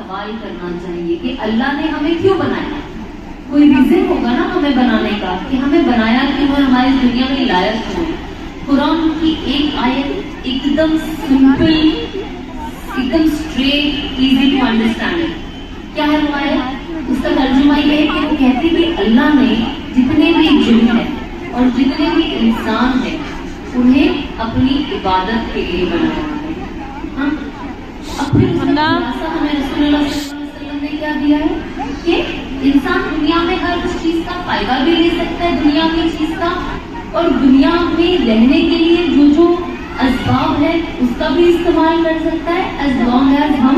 सवाल करना चाहिए कि अल्लाह ने हमें क्यों बनाया। कोई रीजन होगा ना हमें बनाने का कि हमें बनाया क्यों है, हमारी दुनिया में लाया क्यों है। कुरान की एक आयत एकदम सिंपल, एकदम स्ट्रेट, इजी टू अंडरस्टैंड। क्या है वो आयत? उसका तर्जुमा ये है कि वो कहती कि अल्लाह ने जितने भी जिन है और जितने भी इंसान है उन्हें अपनी इबादत के लिए बनाया है। हाँ? अब फिर उसका खुलासा हमें रसूलुल्लाह सल्लल्लाहु अलैहि वसल्लम ने क्या दिया है कि इंसान दुनिया में हर उस चीज का फायदा भी ले सकता है, दुनिया की चीज का, और दुनिया में रहने के लिए जो जो असबाब है उसका भी इस्तेमाल कर सकता है, एज लॉन्ग एज हम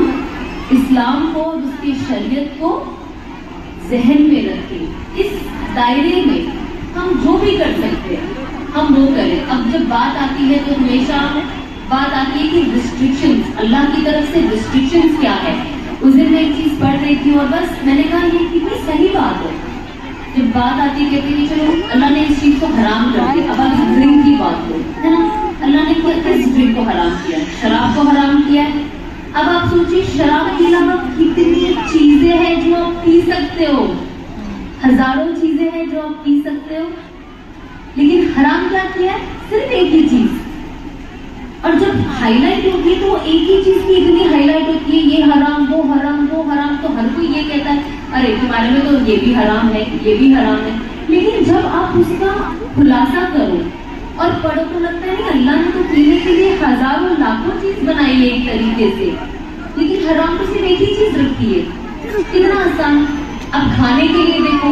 इस्लाम को और उसकी शरीयत को जहन में रखें। इस दायरे में हम जो भी कर सकते हैं हम वो करें। अब जब बात आती है तो हमेशा बात आती है कि रिस्ट्रिक्शंस, अल्लाह की तरफ से रिस्ट्रिक्शंस क्या है। उस दिन मैं एक चीज पढ़ रही थी और बस मैंने कहा ये कितनी सही बात है। जब बात आती है कहती है चलो अल्लाह ने इस चीज को हराम कर दिया। अब आप ड्रिंक की बात हो, है ना, अल्लाह ने किस ड्रिंक को हराम किया? शराब को हराम किया है। अब आप सोचिए शराब के अलावा कितनी चीजें हैं जो आप पी सकते हो, हजारों चीजें हैं जो आप पी सकते हो, लेकिन हराम क्या किया है? सिर्फ एक ही चीज। और जब हाईलाइट होती है तो एक ही चीज की इतनी हाईलाइट होती है, ये हराम वो हराम वो हराम, तो हर कोई ये कहता है अरे तुम्हारे में तो ये भी हराम है ये भी हराम है। लेकिन जब आप उसका खुलासा करो और पढ़ो तो लगता है नहीं, अल्लाह ने तो पीने के लिए हजारों लाखों चीज बनाई है एक तरीके से, लेकिन हराम तो सिर्फ एक ही चीज रखी है। कितना आसान। अब खाने के लिए देखो,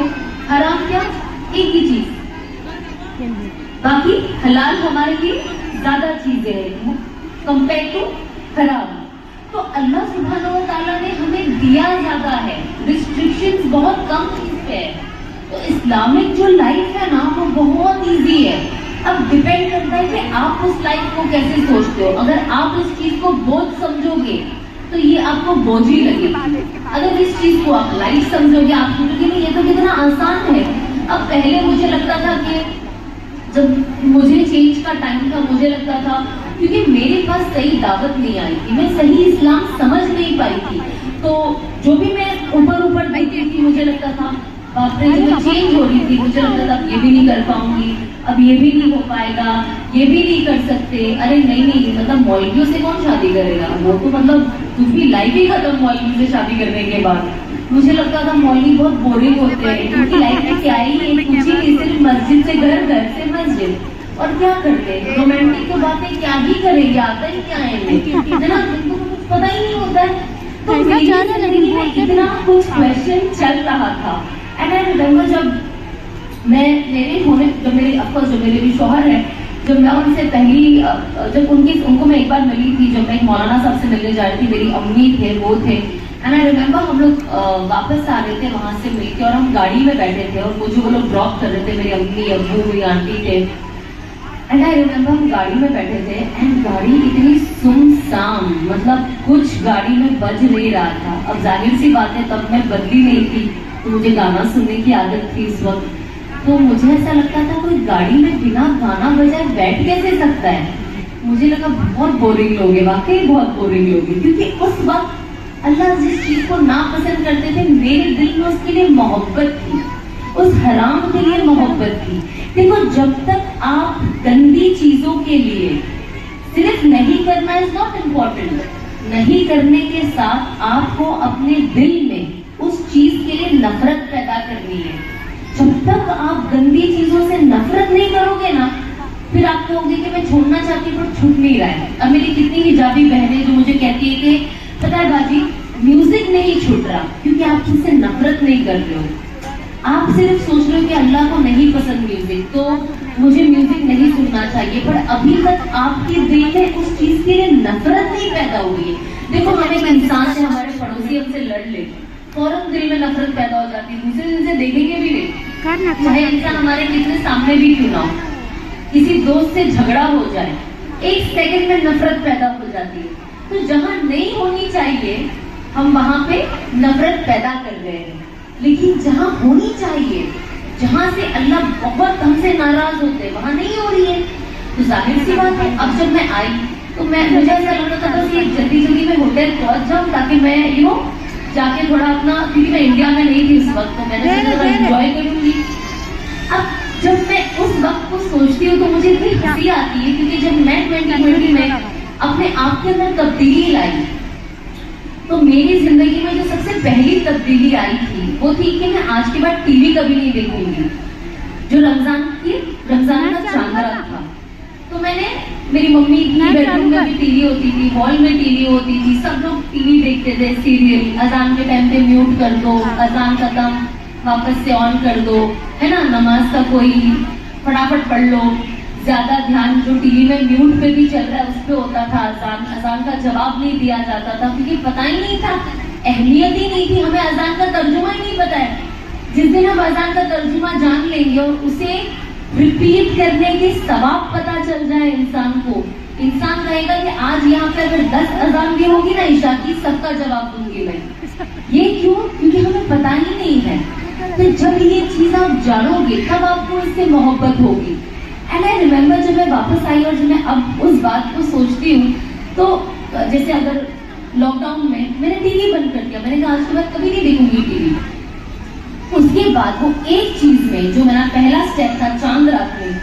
हराम क्या? एक ही चीज, बाकी हलाल हमारे लिए ज्यादा चीजें हैं कंपेयर टू हराम। तो अल्लाह सुब्हानहू व तआला ने हमें दिया ज्यादा है, रिस्ट्रिक्शंस बहुत कम चीज पे है। तो इस्लामिक जो लाइफ है ना वो बहुत इजी है। अब डिपेंड करता है कि आप उस लाइफ को कैसे सोचते हो। अगर आप उस चीज को बोझ समझोगे तो ये आपको बोझ ही लगेगा। अगर इस चीज को आप लाइफ समझोगे, आप सोचोगे नहीं ये तो कितना आसान है। अब पहले मुझे लगता था कि जब मुझे चेंज का टाइम था, मुझे लगता था क्योंकि मेरे पास सही दावत नहीं आई थी, मैं सही इस्लाम समझ नहीं पाई थी, तो जो भी मैं ऊपर ऊपर देखती थी मुझे लगता था बाप रे, जब चेंज हो रही थी मुझे लगता था ये भी नहीं कर पाऊंगी, अब ये भी नहीं हो पाएगा, ये भी नहीं कर सकते। अरे नहीं, मतलब मौलवियों से कौन शादी करेगा, वो तो मतलब कुछ भी लाइफ ही खत्म मौलवी से शादी करने के बाद। मुझे लगता था मौलवी बहुत बोरिंग होते हैं, उनकी लाइफ में क्या ही है, कुछ ही नहीं, सिर्फ मस्जिद से घर, घर से मस्जिद, और क्या करते हैं रोमांटिक तो बातें क्या ही करेंगे, आता ही क्या है ना, उनको कुछ पता ही नहीं होता है। तो मेरी जिंदगी में इतना कुछ क्वेश्चन चल रहा था। एंड आई रिमेम्बर जब मेरे भी शौहर है, जब मैं उनसे पहली जब उनको मैं एक बार मिली थी, जब मैं एक मौलाना साहब से मिलने जा रही थी, मेरी अम्मी थे वो थे। एंड आई रिमेम्बर हम लोग वापस आ रहे थे वहां से मिलके और हम गाड़ी में बैठे थे और मुझे वो लोग ड्रॉप कर रहे थे, मेरी अम्मी अब्बू मेरी आंटी थे। एंड आई रिमेम्बर हम गाड़ी में बैठे थे एंड गाड़ी इतनी सुनसान, मतलब कुछ गाड़ी में बज नहीं रहा था। अब जाहिर सी बात है तब मैं बदली नहीं थी, तो मुझे गाना सुनने की आदत थी इस वक्त। तो मुझे ऐसा लगता था कोई गाड़ी में बिना गाना बजाए बैठ कैसे सकता है। मुझे लगा बहुत बोरिंग लोग हैं, वाकई बहुत बोरिंग लोग हैं, क्योंकि उस वक्त अल्लाह जिस चीज को नापसंद करते थे मेरे दिल में उसके लिए मोहब्बत थी, उस हराम के लिए मोहब्बत थी। देखो जब तक आप गंदी चीजों के लिए सिर्फ नहीं करना इज नॉट इम्पोर्टेंट, नहीं करने के साथ आपको अपने दिल में उस चीज के लिए नफरत पैदा करनी है। जब तक आप गंदी चीजों से नफरत नहीं करोगे ना, फिर आप कहोगे कि मैं छोड़ना चाहती हूँ पर छूट नहीं रहा है। अब मेरी कितनी हिजाबी बहनें जो मुझे कहती है कि पता है बाजी म्यूजिक नहीं छूट रहा क्योंकि आप उससे नफरत नहीं कर रहे हो, आप सिर्फ सोच रहे हो कि अल्लाह को नहीं पसंद म्यूजिक, तो मुझे म्यूजिक नहीं सुनना चाहिए, पर अभी तक आपके दिल में उस चीज के लिए नफरत नहीं पैदा हुई है। देखो हम एक इंसान से, हमारे पड़ोसी हमसे लड़ ले, फौरन दिल में नफरत पैदा हो जाती है, दूसरे दिन से देखेंगे भी नहीं, चाहे इंसान हमारे कितने सामने भी क्यों ना हो। किसी दोस्त से झगड़ा हो जाए, एक सेकंड में नफरत पैदा हो जाती है। तो जहाँ नहीं होनी चाहिए हम वहां पे नफरत पैदा कर रहे हैं, लेकिन जहाँ होनी चाहिए, जहाँ से अल्लाह बहुत हमसे नाराज होते हैं, वहां नहीं हो रही है। तो जाहिर सी बात है अब जब मैं आई तो मुझे ऐसा लग रहा था बस ये जल्दी जल्दी में होटल पहुंच जाऊं ताकि मैं जाके थोड़ा अपना, क्योंकि मैं इंडिया में नहीं थी उस वक्त, तो मैंने सोचा एंजॉय करूंगी। अब जब मैं उस वक्त को सोचती हूँ तो मुझे इतनी हंसी आती है, क्योंकि जब मैं 2020 में अपने आप के अंदर तब्दीली लाई, तो मेरी जिंदगी में जो सबसे पहली तब्दीली आई थी वो थी कि मैं आज के बाद टीवी कभी नहीं देखूंगी। जो रमजान का चांद रात था, तो मैंने, मेरी मम्मी की बेडरूम में भी टीवी होती थी, हॉल में टीवी होती थी, सब लोग टीवी देखते थे, सीरियल, अजान के टाइम पे म्यूट कर दो, अजान खत्म वापस से ऑन कर दो, है ना, नमाज का कोई फटाफट पढ़ लो। ज्यादा ध्यान जो टीवी में म्यूट पे भी चल रहा है उस पे होता था। अजान का जवाब नहीं दिया जाता था, क्योंकि पता ही नहीं था, अहमियत ही नहीं थी, हमें अजान का तर्जुमा ही नहीं पता है। जिस दिन हम अजान का तर्जुमा जान लेंगे और उसे रिपीट करने के सवाब पता चल जाए इंसान को, इंसान कहेगा कि आज यहाँ पे अगर 10 अजान भी होगी ना ईशा की, सबका जवाब दूंगी मैं। ये क्यों? क्योंकि हमें पता ही नहीं है। तो जब ये चीज आप जानोगे तब आपको इससे मोहब्बत होगी। एंड आई रिमेम्बर, जब मैं वापस आई और जब मैं अब उस बात को सोचती हूँ, तो जैसे अगर लॉकडाउन में मैंने टीवी बंद कर दिया, मैंने कहा आज के बाद कभी नहीं देखूंगी टीवी। उसके बाद वो एक चीज में, जो मेरा पहला स्टेप था चांद रात में,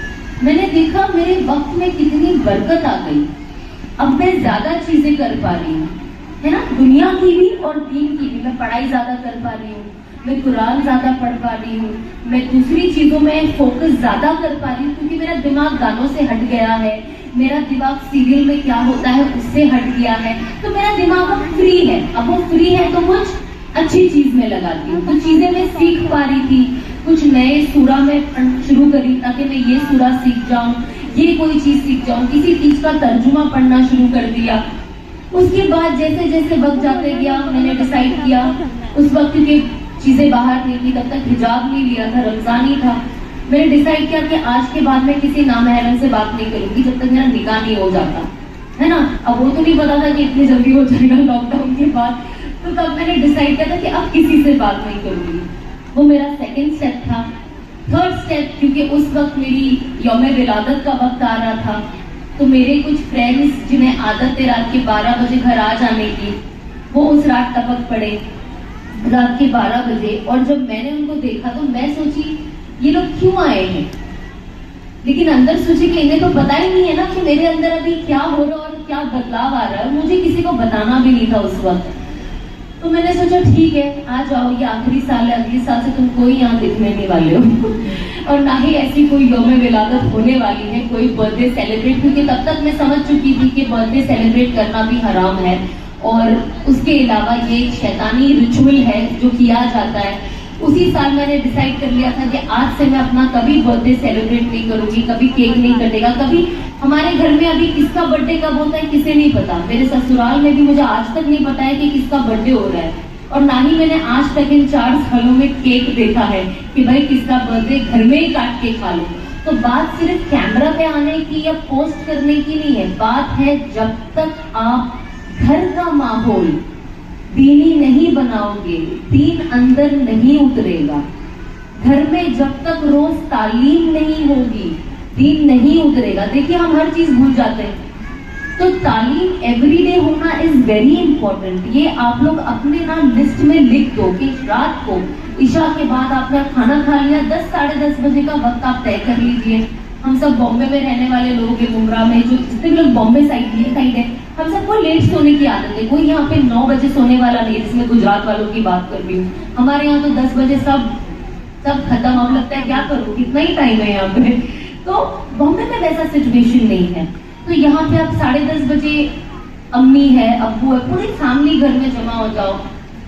मैंने देखा मेरे वक्त में कितनी बरकत आ गई। अब मैं ज्यादा चीजें कर पा रही हूँ, है ना, दुनिया की भी और दीन की भी। मैं पढ़ाई ज्यादा कर पा रही हूँ, मैं कुरान ज्यादा पढ़ पा रही हूँ, मैं दूसरी चीजों में फोकस ज्यादा कर पा रही हूँ, क्योंकि मेरा दिमाग गानों से हट गया है, मेरा दिमाग सीरियल में क्या होता है उससे हट गया है। तो मेरा दिमाग अब फ्री है। अब वो फ्री है तो कुछ अच्छी चीज में लगाती हूँ। कुछ चीजें मैं सीख पा रही थी, कुछ नए सूरा में शुरू करी ताकि मैं ये सूरा सीख जाऊं, ये कोई चीज सीख जाऊं, किसी चीज का तर्जुमा पढ़ना शुरू कर दिया। उसके बाद जैसे जैसे वक्त जाते गया, मैंने डिसाइड किया, उस वक्त क्योंकि चीजें बाहर नहीं थी, तब तक हिजाब नहीं लिया था, रमजान ही था, मैंने डिसाइड किया कि आज के बाद मैं किसी नामहरम से बात नहीं करूंगी जब तक मेरा निकाह नहीं हो जाता, है ना। अब वो तो नहीं पता था कि इतनी जल्दी हो जाएगा लॉकडाउन के बाद, तो तब मैंने डिसाइड किया था कि अब किसी से बात नहीं करूंगी। वो मेरा सेकंड स्टेप था। थर्ड स्टेप, क्योंकि उस वक्त मेरी यौम विलादत का वक्त आ रहा था, तो मेरे कुछ फ्रेंड्स जिन्हें आदत है रात के 12 बजे घर आ जाने की, वो उस रात टपक पड़े रात के 12 बजे। और जब मैंने उनको देखा तो मैं सोची ये लोग क्यों आए हैं, लेकिन अंदर सोची कि इन्हें तो पता ही नहीं है ना कि मेरे अंदर अभी क्या हो रहा है और क्या बदलाव आ रहा है। मुझे किसी को बताना भी नहीं था उस वक्त। तो मैंने सोचा ठीक है, आ जाओ, ये आखिरी साल है, अगले साल से तुम कोई यहाँ दिखने नहीं वाले हो और ना ही ऐसी कोई यौम विलादत होने वाली है, कोई बर्थडे सेलिब्रेट, क्योंकि तब तक मैं समझ चुकी थी कि बर्थडे सेलिब्रेट करना भी हराम है और उसके अलावा ये एक शैतानी रिचुअल है जो किया जाता है। उसी साल मैंने डिसाइड कर लिया था कि आज से मैं अपना कभी बर्थडे सेलिब्रेट नहीं करूंगी, कभी केक नहीं कटेगा, कभी हमारे घर में अभी किसका बर्थडे कब होता है किसे नहीं पता। मेरे ससुराल में भी मुझे आज तक नहीं पता है कि किसका बर्थडे हो रहा है, और ना ही मैंने आज तक इन 4 सालों में केक देखा है कि भाई किसका बर्थडे घर में ही काट के खा लो। तो बात सिर्फ कैमरा पे आने की या पोस्ट करने की नहीं है, बात है जब तक आप घर का माहौल दीनी नहीं बनाओगे, दीन अंदर नहीं उतरेगा। घर में जब तक रोज तालीम नहीं होगी, दीन नहीं उतरेगा। देखिए हम हर चीज भूल जाते हैं, तो तालीम एवरीडे होना इज वेरी इंपॉर्टेंट। ये आप लोग अपने ना लिस्ट में लिख दो कि रात को ईशा के बाद आपने खाना खा लिया, 10 साढ़े 10 बजे का वक्त आप तय कर लीजिए। हम सब बॉम्बे में रहने वाले लोग हैं, गुमराह में, जो जितने लोग बॉम्बे साइड है, हम सबको लेट सोने की आदत है। कोई यहाँ पे 9 बजे सोने वाला नहीं, जिसमें गुजरात वालों की बात कर रही हूँ। हमारे यहाँ तो 10 बजे सब खत्म। अब लगता है क्या करूँ, कितना ही टाइम है यहाँ पे। तो बॉम्बे में वैसा सिचुएशन नहीं है। तो यहाँ पे आप 10:30 बजे अम्मी है, अब्बू है, पूरी फैमिली घर में जमा हो जाओ,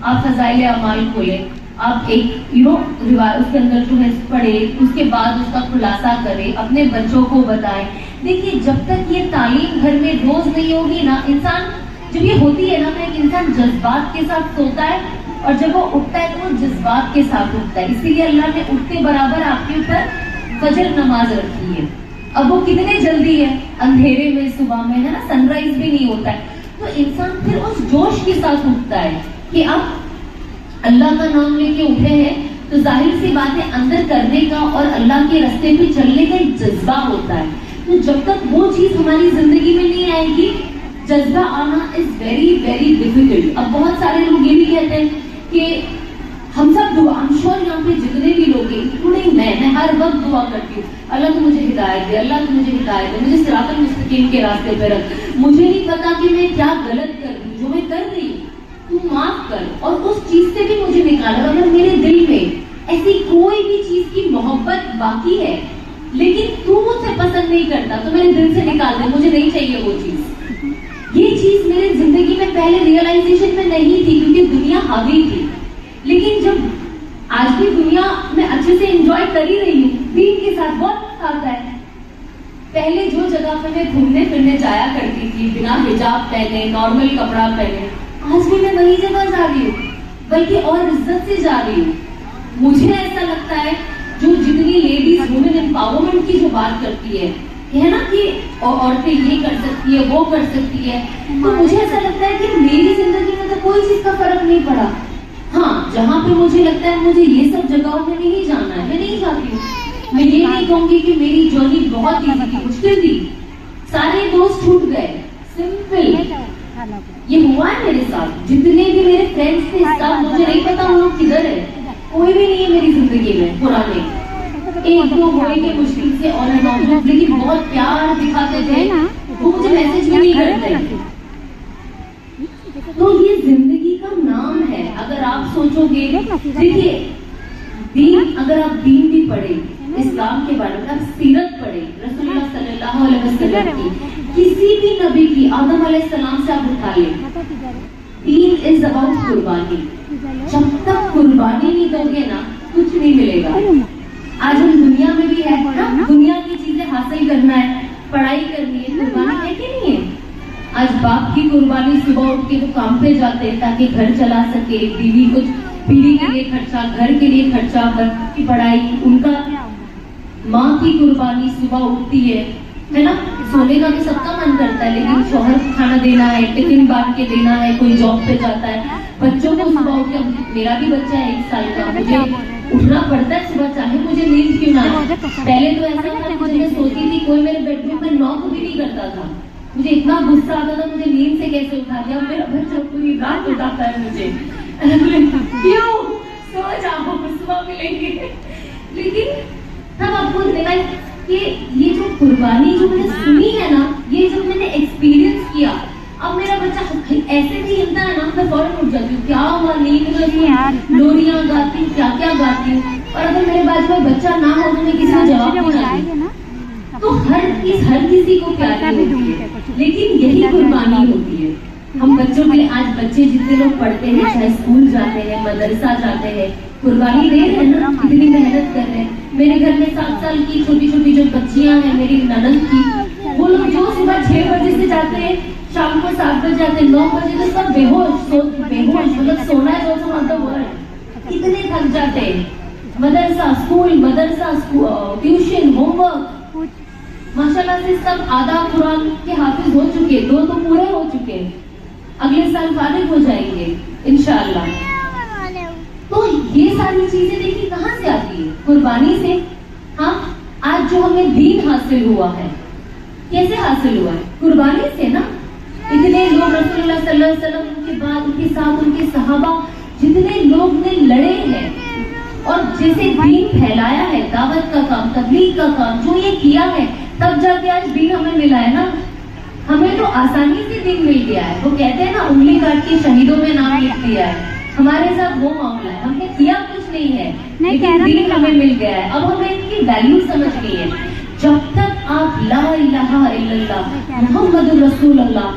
आप फजाइल अमाल खोले, आप एक रिवाज उसके अंदर जो है पढ़े, उसके बाद उसका खुलासा करें, अपने बच्चों को बताएं। देखिए जब तक ये तालीम घर में रोज नहीं होगी ना, इंसान जब ये होती है ना, तो एक इंसान जज्बात के साथ सोता है और जब वो उठता है तो वो जज्बात के साथ उठता है। इसीलिए अल्लाह ने उठते बराबर आपके ऊपर फजर नमाज रखी है। अब वो कितने जल्दी है, अंधेरे में, सुबह में, है ना, सनराइज भी नहीं होता है। तो इंसान फिर उस जोश के साथ उठता है कि अब अल्लाह का नाम लेके उठे हैं, तो जाहिर सी बात है अंदर करने का और अल्लाह के रास्ते पे चलने का एक जज्बा होता है। तो जब तक वो चीज हमारी जिंदगी में नहीं आएगी, जज्बा आना इज वेरी वेरी डिफिकल्ट। अब बहुत सारे लोग ये भी कहते हैं कि हम सब दुआ, I'm sure यहाँ पे जितने भी लोग हैं, इंक्लूडिंग मैं हर वक्त दुआ करती हूँ, अल्लाह तू मुझे हिदायत दे, अल्लाह तू मुझे हिदायत दे, मुझे सिरातुल मुस्तकीम के रास्ते पे रख। मुझे नहीं पता कि मैं क्या गलत कर रही हूँ, जो मैं कर रही हूँ तू माफ कर, और उस चीज से भी मुझे निकाल। अगर मेरे दिल में ऐसी कोई भी चीज की मोहब्बत बाकी है लेकिन तू मुझसे पसंद नहीं करता, तो मेरे दिल से निकाल दे, मुझे नहीं चाहिए वो चीज। ये चीज मेरी जिंदगी में पहले रियलाइजेशन में नहीं थी, क्योंकि दुनिया हावी थी। लेकिन जब आज भी दुनिया में अच्छे से एंजॉय कर ही रही हूँ, दीन के साथ बहुत मजा आता है। पहले जो जगह पे मैं घूमने फिरने जाया करती थी बिना हिजाब पहने, नॉर्मल कपड़ा पहने, आज भी मैं वही जगह जा रही हूँ, बल्कि और इज्जत से जा रही हूँ। मुझे ऐसा लगता है जो जितनी लेडीज वुमेन एम्पावरमेंट की जो बात करती है ना कि औरतें ये कर सकती है, वो कर सकती है, तो मुझे ऐसा लगता है कि मेरी जिंदगी में तो कोई चीज का फर्क नहीं पड़ा। हाँ, जहाँ पे मुझे लगता है मुझे ये सब जगहों में नहीं जाना है, मैं नहीं जाती हूँ। मैं ये नहीं कहूंगी कि मेरी जर्नी बहुत ईजी थी, मुश्किल थी, सारे दोस्त छूट गए, सिंपल। ये हुआ है मेरे साथ। जितने भी मेरे फ्रेंड्स थे सब, मुझे नहीं पता वो लोग किधर है, कोई भी नहीं है मेरी जिंदगी में पुराने। एक दो होएंगे मुश्किल से और लेकिन बहुत प्यार दिखाते थे, वो मुझे मैसेज भी नहीं करते। तो ये जिंदगी का नाम है। अगर आप सोचोगे, देखिए दीन, अगर आप दीन भी पढ़े, इस्लाम के बारे में आप सीरत पढ़े, रसूलुल्लाह सल्लल्लाहु अलैहि वसल्लम की, किसी भी नबी की, आदम अलैहिस्सलाम से आप उठा लें, दीन इज अबाउट कुर्बानी। जब तक कुर्बानी नहीं दोगे ना, कुछ नहीं मिलेगा। आज हम दुनिया में भी है ना, दुनिया की चीजें हासिल करना है, पढ़ाई करनी है, कुर्बानी है कि नहीं है? आज बाप की कुर्बानी, सुबह उठ के वो काम पे जाते हैं ताकि घर चला सके, बीवी के लिए खर्चा, घर के लिए खर्चा, बच्चों की पढ़ाई, उनका माँ की कुर्बानी सुबह उठती है ना। सोने का भी सबका मन करता है, लेकिन शौहर को खाना देना है, टिफिन बांट के देना है, कोई जॉब पे जाता है, बच्चों को सुबह उठ के, मेरा भी बच्चा है 1 साल का, मुझे उठना पड़ता है सुबह, चाहे मुझे नींद क्यों ना आए। पहले तो ऐसा था कि मैं सोती थी कोई मेरे बेडरूम में नॉक भी नहीं करता था, मुझे इतना गुस्सा आता था, मुझे नींद से कैसे उठा दिया, मेरा बच्चा पूरी रात उठाता है मुझे, क्यों, सो जाओ सुबह मिलेंगे। लेकिन तब आपको रियलाइज कि ये जो कुर्बानी जो मैंने सुनी है ना, ये जब मैंने एक्सपीरियंस किया, अब मेरा बच्चा ऐसे भी हिलता है ना, मैं फौरन उठ जाती हूँ, क्या हुआ, नींद में लोरियां गाती हूँ, क्या क्या गाती हूँ। और अगर मेरे बाजू में बच्चा ना हो तो मैं किसी को जवाब नहीं देती। तो हर किसी को प्यारी होती है, लेकिन यही कुर्बानी होती है। हम बच्चों के लिए, आज बच्चे जितने लोग पढ़ते हैं, चाहे स्कूल जाते हैं, मदरसा जाते हैं, कुर्बानी दे रहे हैं ना, कितनी मेहनत कर रहे हैं। मेरे घर में 7 साल की छोटी छोटी जो बच्चियां हैं मेरी ननद की, वो लोग जो सुबह 6 बजे से जाते हैं, शाम को 7 बजे जाते हैं, 9 बजे तो सब बेहोश मतलब सोना है दोस्तों, मतलब वर्ड कितने थक जाते हैं। मदरसा स्कूल, ट्यूशन, होमवर्क, माशाल्लाह से सब आधा कुरान के हाफिज हो चुके, 2 तो पूरे हो चुके, अगले साल फारिग हो जाएंगे इंशाअल्लाह। तो ये सारी चीजें देखिए कहाँ से आती है, कुर्बानी से। हाँ, आज जो हमें दीन हासिल हुआ है, कैसे हासिल हुआ है? कुर्बानी से ना। इतने लोग रसूलुल्लाह सल्लल्लाहु अलैहि वसल्लम के बाद, उनके साथ उनके सहाबा, जितने लोग ने लड़े हैं और जैसे दीन फैलाया है, दावत का काम, तबलीग का काम जो ये किया है, तब जाके आज दीन हमें मिला है ना। हमें तो आसानी से दीन मिल गया है। वो कहते हैं ना, उंगली काट के शहीदों में नाम लिख दिया है, हमारे साथ वो मामला है। हमने किया कुछ नहीं है, लेकिन दीन हमें मिल गया है। अब हमें इनकी वैल्यू समझ गई है। जब तक आप ला इलाहा इल्लल्लाह मुहम्मदुर रसूलुल्लाह,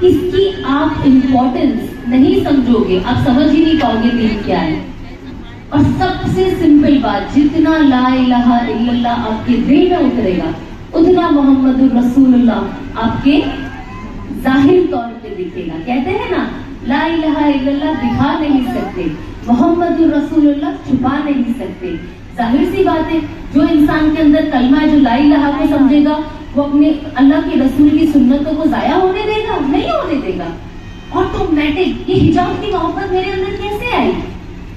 इसकी आप इम्पोर्टेंस नहीं समझोगे, आप समझ ही नहीं पाओगे दीन क्या है। और सबसे सिंपल बात, जितना ला इलाहा इल्लल्लाह आपके दिल में उतरेगा, उतना मोहम्मदुर रसूलुल्लाह आपके जाहिर तौर पे दिखेगा। कहते हैं ना, ला इलाहा इल्लल्लाह दिखा नहीं सकते, मोहम्मदुर रसूलुल्लाह छुपा नहीं सकते। जाहिर सी बात है, जो इंसान के अंदर कलमा है, जो ला इलाहा को समझेगा, वो अपने अल्लाह के रसूल की सुन्नतों को जाया होने देगा? नहीं होने देगा। ऑटोमेटिक ये हिजाब की मोहब्बत मेरे अंदर कैसे आई?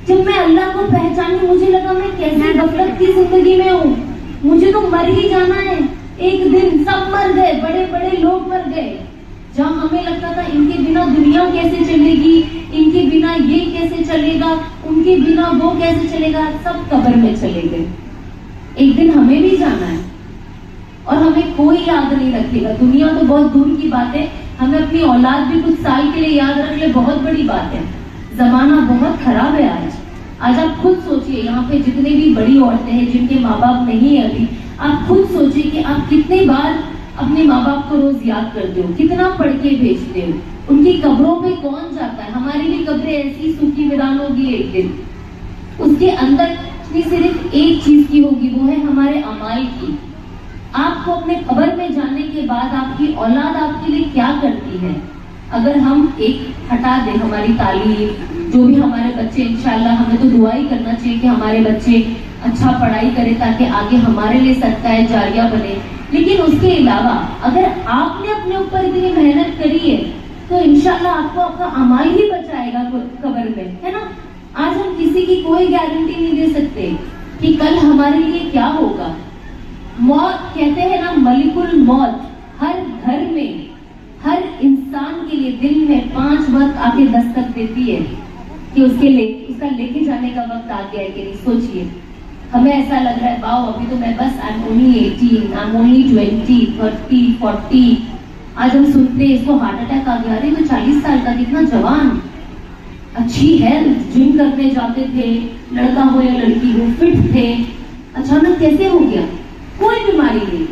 जब मैं अल्लाह को पहचानी, मुझे लगा मैं कैसी गफलत की जिंदगी में हूँ, मुझे तो मर ही जाना है। एक दिन सब मर गए, बड़े बड़े लोग मर गए, जहाँ हमें लगता था इनके बिना दुनिया कैसे चलेगी, इनके बिना ये कैसे चलेगा, उनके बिना वो कैसे चलेगा, सब कब्र में चले गए। एक दिन हमें भी जाना है और हमें कोई याद नहीं रखेगा। दुनिया तो बहुत दूर की बात है, हमें अपनी औलाद भी कुछ साल के लिए याद रख ले, बहुत बड़ी बात है। जमाना बहुत खराब है आज आप खुद सोचिए, यहाँ पे जितने भी बड़ी औरतें हैं जिनके माँ बाप नहीं है अभी, आप खुद सोचिए कि आप कितने बार अपने माँ बाप को रोज याद करते हो, कितना पढ़ के भेजते हो। उनकी कब्रों पे कौन जाता है? हमारी भी कब्रें ऐसी सूखी वीरान होगी एक दिन, उसके अंदर सिर्फ एक चीज की होगी, वो है हमारे अमाल की। आपको अपने कब्र में जाने के बाद आपकी औलाद आपके लिए क्या करती है? अगर हम एक हटा दें हमारी तालीम, जो भी हमारे बच्चे, इंशाल्लाह हमें तो दुआ ही करना चाहिए कि हमारे बच्चे अच्छा पढ़ाई करें ताकि आगे हमारे लिए सदका जारिया बने। लेकिन उसके अलावा अगर आपने अपने ऊपर इतनी मेहनत करी है तो इंशाल्लाह आपको आपका अमाल ही बचाएगा कब्र में, है ना। आज हम किसी की कोई गारंटी नहीं दे सकते कि कल हमारे लिए क्या होगा। मौत कहते हैं ना, मलिकुल मौत हर घर में, हर इंसान के लिए दिन में 5 वक्त आके दस्तक देती है कि उसका लेके जाने का वक्त आ गया है कि नहीं। सोचिए, हमें ऐसा लग रहा है वाओ अभी तो मैं बस I am only 18, I am only 20, 30, 40। आज हम सुनते हैं इसको हार्ट अटैक आ गया, अरे तो 40 साल का, कितना जवान, अच्छी हेल्थ, जिम करने जाते थे, लड़का हो या लड़की हो, फिट थे, अचानक कैसे हो गया? कोई बीमारी नहीं।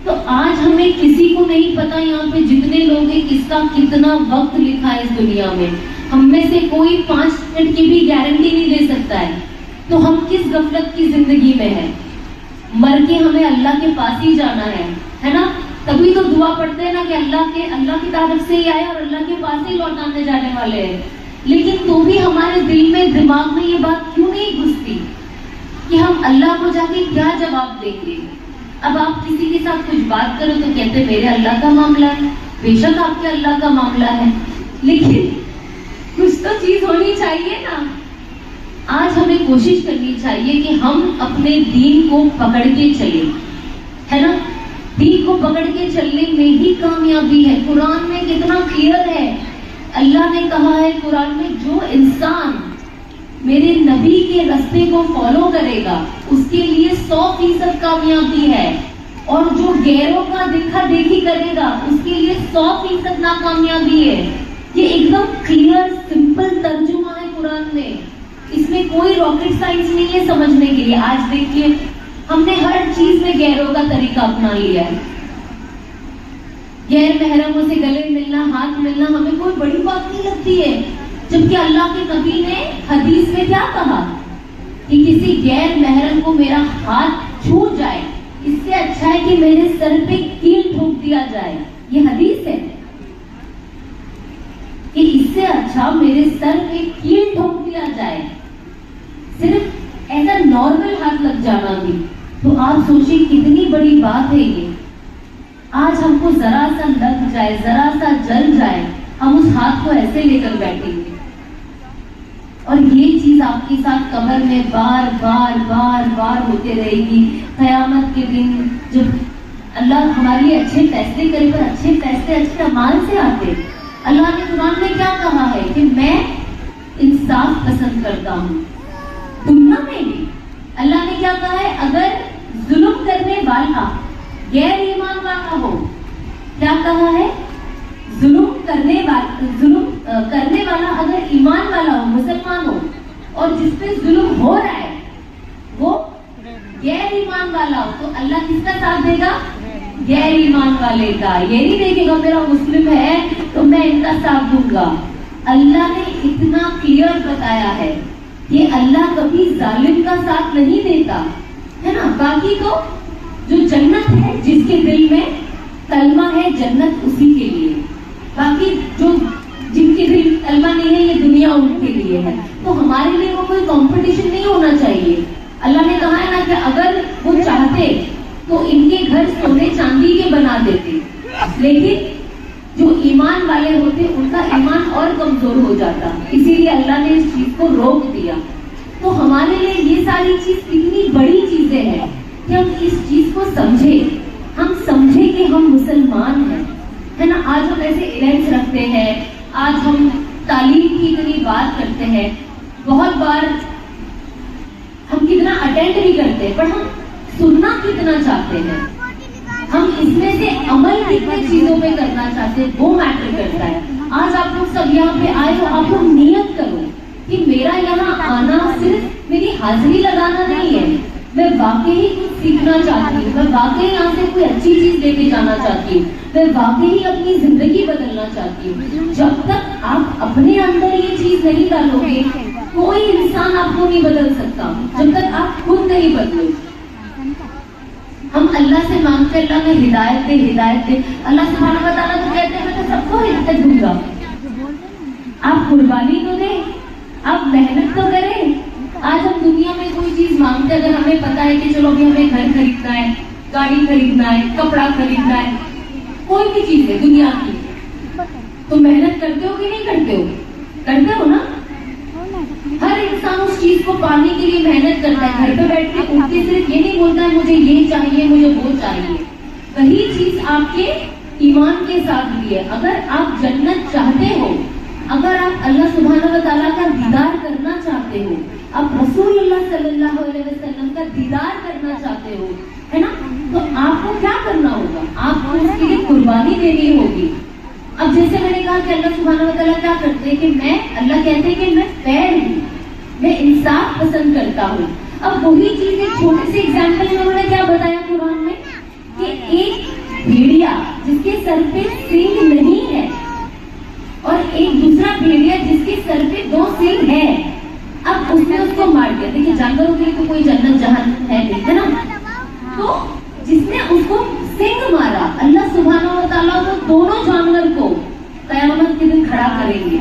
तो आज हमें किसी को नहीं पता यहाँ पे जितने लोग हैं किसका कितना वक्त लिखा है इस दुनिया में। हम में से कोई 5 मिनट की भी गारंटी नहीं दे सकता है। तो हम किस गफलत की जिंदगी में हैं? मर के हमें अल्लाह के पास ही जाना है ना। तभी तो दुआ पढ़ते हैं ना कि अल्लाह की तरफ से ही आए और अल्लाह के पास ही लौटाने जाने वाले हैं। लेकिन तो भी हमारे दिल में, दिमाग में ये बात क्यों नहीं घुसती कि हम अल्लाह को जाके क्या जवाब देंगे? अब आप किसी के साथ कुछ बात करो तो कहते मेरे अल्लाह का मामला है। बेशक आपके अल्लाह का मामला है, लेकिन कुछ तो चीज होनी चाहिए ना। आज हमें कोशिश करनी चाहिए कि हम अपने दीन को पकड़ के चले, है ना। दीन को पकड़ के चलने में ही कामयाबी है। कुरान में कितना क्लियर है, अल्लाह ने कहा है कुरान में, जो इंसान मेरे नबी के रास्ते को फॉलो करेगा उसके लिए 100% कामयाबी है, और जो गैरों का देखा देखी करेगा उसके लिए 100% नाकामयाबी है। ये एकदम क्लियर सिंपल तर्जुमा है कुरान में, इसमें कोई रॉकेट साइंस नहीं है समझने के लिए। आज देखिए हमने हर चीज में गैरों का तरीका अपना लिया है। गैर महरमों से गले मिलना, हाथ मिलना हमें कोई बड़ी बात नहीं लगती है, जबकि अल्लाह के नबी ने हदीस में क्या कहा कि किसी गैर महरम को मेरा हाथ छू जाए इससे अच्छा है कि मेरे सर पे कील ठोक दिया जाए। ये हदीस है कि इससे अच्छा मेरे सर पे कील ठोक दिया जाए, सिर्फ ऐसा नॉर्मल हाथ लग जाना भी। तो आप सोचिए कितनी बड़ी बात है ये। आज हमको जरा सा लग जाए, जरा सा जल जाए, हम उस हाथ को ऐसे लेकर बैठेंगे। और ये चीज आपके साथ कब्र में बार बार बार बार होते रहेगी। कयामत के दिन जब अल्लाह हमारे लिए अच्छे फैसले करे, पर अच्छे फैसले अच्छे अमाल से आते। अल्लाह ने कुरान में क्या कहा है कि मैं इंसाफ पसंद करता हूँ। दुनिया में भी अल्लाह ने क्या कहा है, अगर जुल्म करने वाला गैर ईमान वाला हो, क्या कहा है, जुल्म करने वाला अगर ईमान वाला हो, मुसलमान हो, और जिसपे जुल्म हो रहा है वो गैर ईमान वाला हो, तो अल्लाह किसका साथ देगा? गैर ईमान वाले का। ये नहीं देखेगा मेरा मुस्लिम है तो मैं इनका साथ दूंगा। अल्लाह ने इतना क्लियर बताया है कि अल्लाह कभी जालिम का साथ नहीं देता, है ना। बाकी तो जो जन्नत है, जिसके दिल में कलमा है, जन्नत उसी के लिए। बाकी जो जिनके दिल कलमा नहीं है, ये दुनिया उनके लिए है। तो हमारे लिए वो कोई कंपटीशन नहीं होना चाहिए। अल्लाह ने कहा है ना कि अगर वो चाहते तो इनके घर सोने चांदी के बना देते, लेकिन जो ईमान वाले होते उनका ईमान और कमजोर हो जाता, इसीलिए अल्लाह ने इस चीज को रोक दिया। तो हमारे लिए ये सारी चीज कितनी बड़ी चीजें हैं कि हम इस चीज को समझे, हम समझे कि हम मुसलमान हैं, है ना। आज हम ऐसे इवेंट्स रखते हैं, आज हम तालीम की इतनी बात करते हैं, बहुत बार हम कितना अटेंड भी करते हैं, पर हम सुनना कितना चाहते हैं, हम इसमें से अमल कितने चीजों पे करना चाहते हैं, वो मैटर करता है। आज आप लोग सब यहाँ पे आए हो, आप लोग नियत करो कि मेरा यहाँ आना सिर्फ मेरी हाजिरी लगाना नहीं है, मैं वाकई कुछ सीखना चाहती हूँ, मैं वाकई यहाँ से कोई अच्छी चीज लेके जाना चाहती हूँ, मैं वाकई अपनी जिंदगी बदलना चाहती हूँ। जब तक आप अपने अंदर ये चीज नहीं डालोगे, कोई इंसान आपको नहीं बदल सकता, जब तक आप खुद नहीं बदलो। हम अल्लाह से मांगते अल्लाह में हिदायत दे, हिदायत दे। अल्लाह सुब्हानहू व तआला तो कहते हैं मैं तो सबको हिदायत दूंगा। आप कुर्बानी तो दें, आप मेहनत तो करें। आज हम दुनिया में कोई चीज मांगते, अगर हमें पता है कि चलो अभी हमें घर खरीदना है, गाड़ी खरीदना है, कपड़ा खरीदना है, कोई भी चीज है दुनिया की, तो मेहनत करते हो कि नहीं करते हो? करते हो ना। हर इंसान उस चीज को पाने के लिए मेहनत करता है। घर पे बैठ के उठ के सिर्फ ये नहीं बोलता है मुझे ये चाहिए, मुझे वो चाहिए। वही चीज आपके ईमान के साथ भी है। अगर आप जन्नत चाहते हो, अगर आप अल्लाह सुब्हानहू व तआला का दीदार करना चाहते हो, आप रसूलुल्लाह सल्लल्लाहु अलैहि वसल्लम का दीदार करना चाहते हो, है ना, तो आपको क्या करना होगा? आपको उसके लिए कुर्बानी देनी होगी। अब जैसे मैंने कहा कि अल्लाह सुब्हानहू व तआला क्या करते हैं कि अल्लाह कहते हैं कि मैं फेयर हूँ, मैं इंसाफ पसंद करता हूँ। अब वही चीज एक छोटे से एग्जाम्पल में उन्होंने क्या बताया कुरान में कि एक भेड़िया जिसके सर पे सींग नहीं है और एक दूसरा भेड़िया जिसके सर पे 2 सींग है, अब उसने उसको मार दिया। देखिए जानवरों के लिए तो कोई जन्नत जहन्नम है नहीं, है ना। तो जिसने उसको सिंह मारा, अल्लाह सुब्हानहू व तआला वो दोनों जानवर को कयामत के दिन खड़ा करेंगे,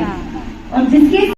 और जिसके